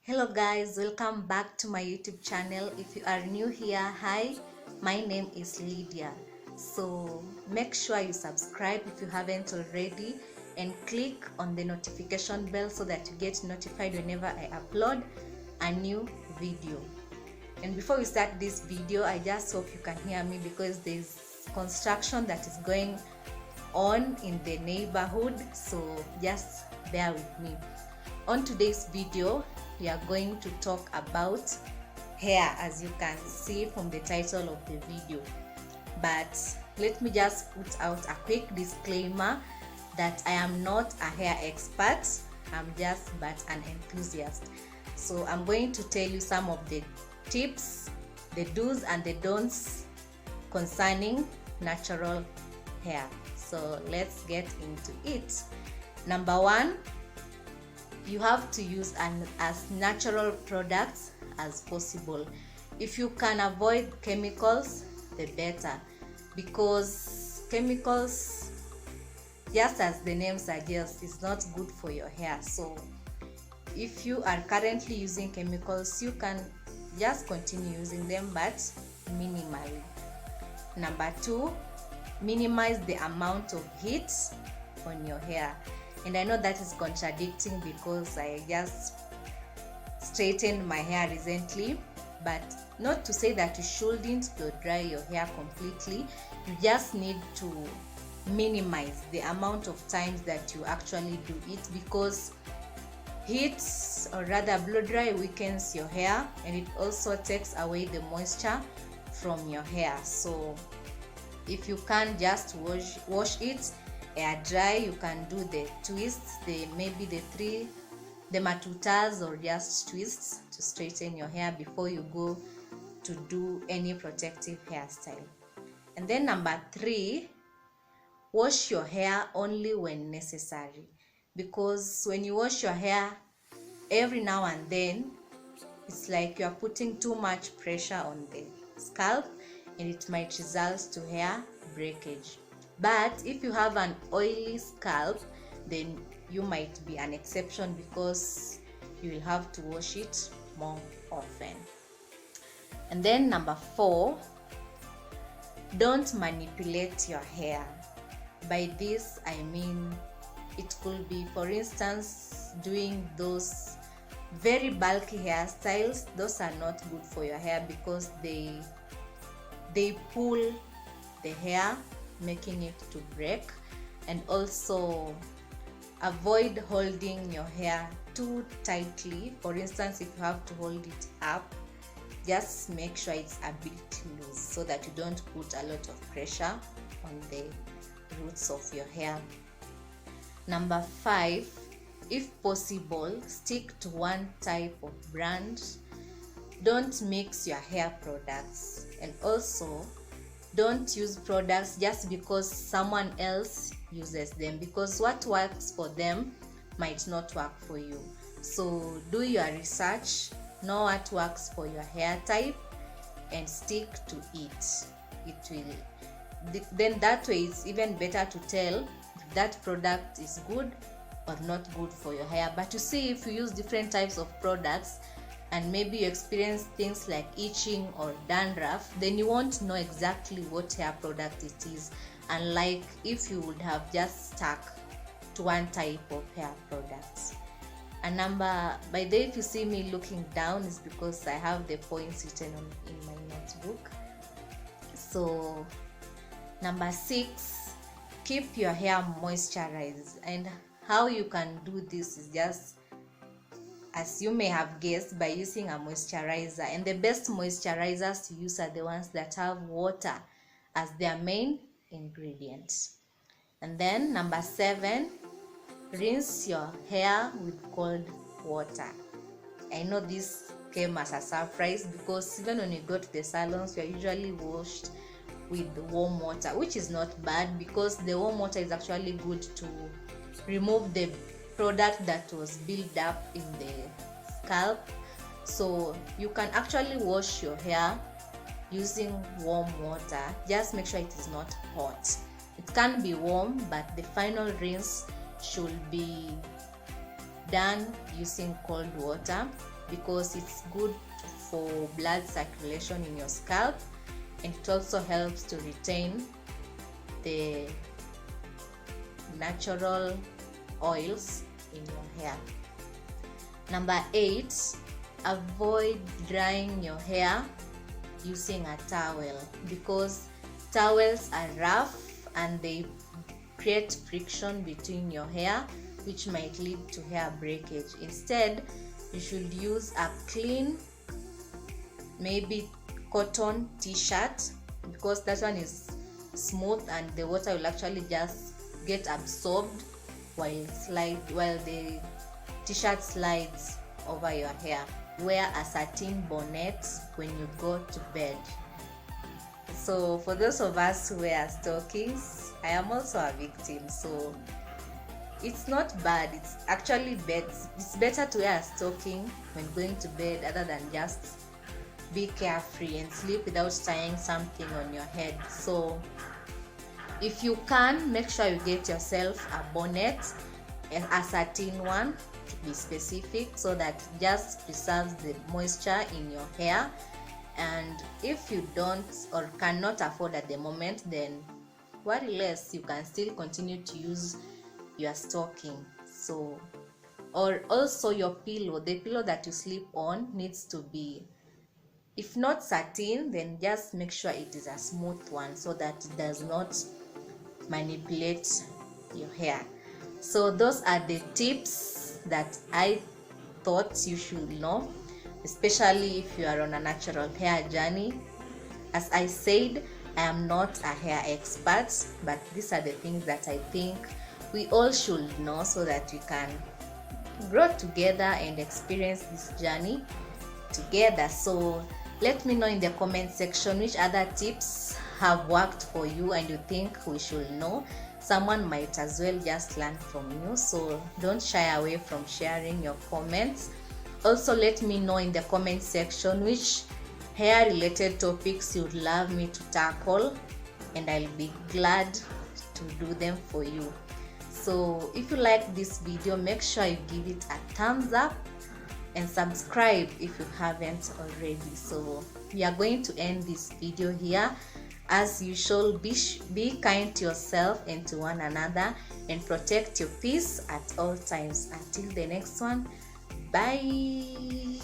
Hello guys, welcome back to my YouTube channel. If you are new here, hi, my name is Lydia. So make sure you subscribe if you haven't already and click on the notification bell so that you get notified whenever I upload a new video. And before we start this video, I just hope you can hear me because there's construction that is going on in the neighborhood, so just bear with me. On today's video, we are going to talk about hair, as you can see from the title of the video. But let me just put out a quick disclaimer that I am not a hair expert. I'm just but an enthusiast. So I'm going to tell you some of the tips, the do's and the don'ts concerning natural hair. So let's get into it. Number one, you have to use as natural products as possible. If you can avoid chemicals, the better, because chemicals, just as the name suggests, is not good for your hair. So if you are currently using chemicals, you can just continue using them, but minimally. Number two, minimize the amount of heat on your hair. And I know that is contradicting because I just straightened my hair recently, but not to say that you shouldn't blow dry your hair completely. You just need to minimize the amount of times that you actually do it, because heat, or rather blow dry, weakens your hair and it also takes away the moisture from your hair. So if you can just wash it air dry, you can do the twists, maybe the matutas, or just twists to straighten your hair before you go to do any protective hairstyle. And then number three, wash your hair only when necessary, because when you wash your hair every now and then, it's like you are putting too much pressure on the scalp and it might result to hair breakage. But if you have an oily scalp, then you might be an exception because you will have to wash it more often. And then number four, don't manipulate your hair. By this I mean, it could be, for instance, doing those very bulky hairstyles. Those are not good for your hair because they pull the hair, making it to break. And also avoid holding your hair too tightly. For instance, if you have to hold it up, just make sure it's a bit loose so that you don't put a lot of pressure on the roots of your hair. Number five, if possible, stick to one type of brand. Don't mix your hair products, and also don't use products just because someone else uses them, because what works for them might not work for you. So do your research, know what works for your hair type and stick to it. Then that way it's even better to tell if that product is good or not good for your hair. But you see, if you use different types of products and maybe you experience things like itching or dandruff, then you won't know exactly what hair product it is, unlike if you would have just stuck to one type of hair products. And by the way, if you see me looking down, is because I have the points written in my notebook. So number six, keep your hair moisturized. And how you can do this is just, as you may have guessed, by using a moisturizer. And the best moisturizers to use are the ones that have water as their main ingredient. And then number seven, rinse your hair with cold water. I know this came as a surprise because even when you go to the salons, we are usually washed with warm water, which is not bad because the warm water is actually good to remove the product that was built up in the scalp. So you can actually wash your hair using warm water. Just make sure it is not hot. It can be warm, but the final rinse should be done using cold water. because it's good for blood circulation in your scalp, and it also helps to retain the natural oils in your hair. Number 8, avoid drying your hair using a towel, because towels are rough and they create friction between your hair, which might lead to hair breakage. Instead, you should use a clean, maybe cotton t-shirt, because that one is smooth and the water will actually just get absorbed while the t-shirt slides over your hair. Wear a satin bonnet when you go to bed. So for those of us who wear stockings, I am also a victim, so it's not bad. It's actually better. It's better to wear a stocking when going to bed other than just be carefree and sleep without tying something on your head. So if you can, make sure you get yourself a bonnet, a satin one to be specific, so that it just preserves the moisture in your hair. And if you don't or cannot afford at the moment, then worry less, you can still continue to use your stocking. So, or also your pillow, the pillow that you sleep on needs to be, if not satin, then just make sure it is a smooth one so that it does not manipulate your hair. So those are the tips that I thought you should know, especially if you are on a natural hair journey. As I said, I am not a hair expert, but these are the things that I think we all should know so that we can grow together and experience this journey together. So let me know in the comment section which other tips have worked for you and you think we should know. Someone might as well just learn from you, so don't shy away from sharing your comments. Also, let me know in the comment section which hair related topics you'd love me to tackle, and I'll be glad to do them for you. So if you like this video, make sure you give it a thumbs up and subscribe if you haven't already. So we are going to end this video here. As usual, be kind to yourself and to one another, and protect your peace at all times. Until the next one, bye.